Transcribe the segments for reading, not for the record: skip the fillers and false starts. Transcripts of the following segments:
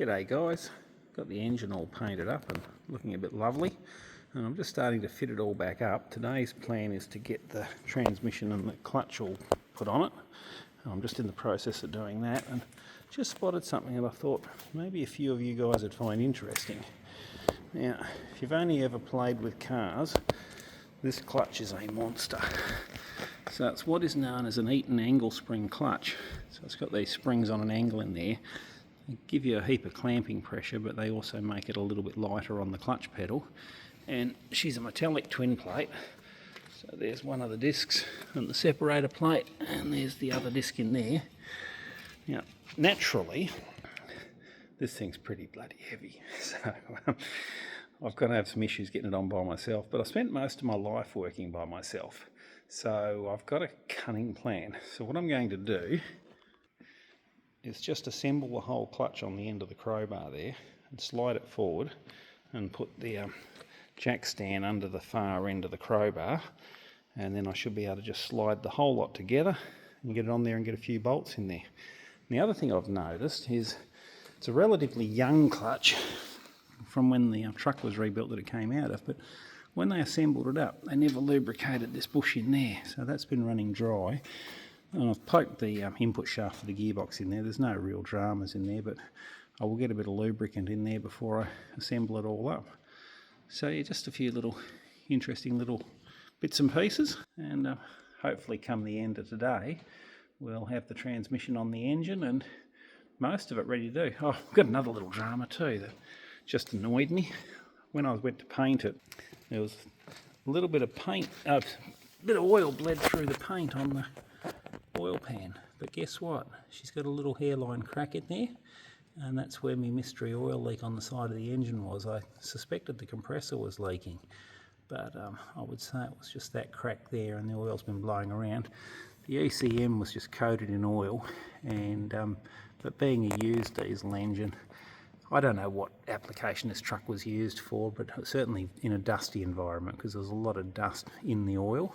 G'day guys, got the engine all painted up and looking a bit lovely, and I'm just starting to fit it all back up. Today's plan is to get the transmission and the clutch all put on it. I'm just in the process of doing that and just spotted something that I thought maybe a few of you guys would find interesting. Now, if you've only ever played with cars, this clutch is a monster. So it's what is known as an Eaton angle spring clutch. So it's got these springs on an angle in there. They give you a heap of clamping pressure, but they also make it a little bit lighter on the clutch pedal. And she's a metallic twin plate. So there's one of the discs and the separator plate, and there's the other disc in there. Now, naturally, this thing's pretty bloody heavy. So I've got to have some issues getting it on by myself, but I spent most of my life working by myself. So I've got a cunning plan. So what I'm going to do is just assemble the whole clutch on the end of the crowbar there and slide it forward and put the jack stand under the far end of the crowbar, and then I should be able to just slide the whole lot together and get it on there and get a few bolts in there. And the other thing I've noticed is it's a relatively young clutch from when the truck was rebuilt that it came out of, but when they assembled it up, they never lubricated this bush in there, so that's been running dry. And I've poked the input shaft for the gearbox in there. There's no real dramas in there, but I will get a bit of lubricant in there before I assemble it all up. So yeah, just a few little interesting little bits and pieces, and hopefully come the end of today we'll have the transmission on the engine and most of it ready to do. Oh, I've got another little drama too that just annoyed me. When I went to paint it, there was a little bit of paint, a bit of oil bled through the paint on the oil pan, but guess what? She's got a little hairline crack in there, and that's where my mystery oil leak on the side of the engine was. I suspected the compressor was leaking, but I would say it was just that crack there, and the oil's been blowing around. The ECM was just coated in oil, and but being a used diesel engine, I don't know what application this truck was used for, but certainly in a dusty environment, because there was a lot of dust in the oil,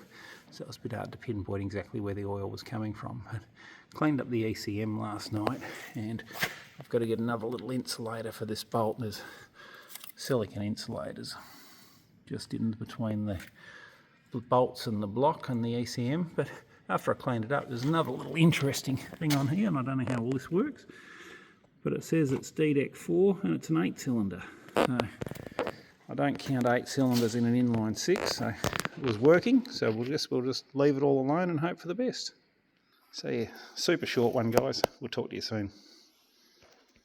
so it was a bit hard to pinpoint exactly where the oil was coming from. But cleaned up the ECM last night, and I've got to get another little insulator for this bolt. There's silicone insulators just in between the bolts and the block and the ECM, but after I cleaned it up, there's another little interesting thing on here, and I don't know how all this works, but it says it's DDEC 4 and it's an 8-cylinder. So I don't count 8 cylinders in an inline 6, so it was working, so we'll just leave it all alone and hope for the best. So yeah, super short one guys, we'll talk to you soon.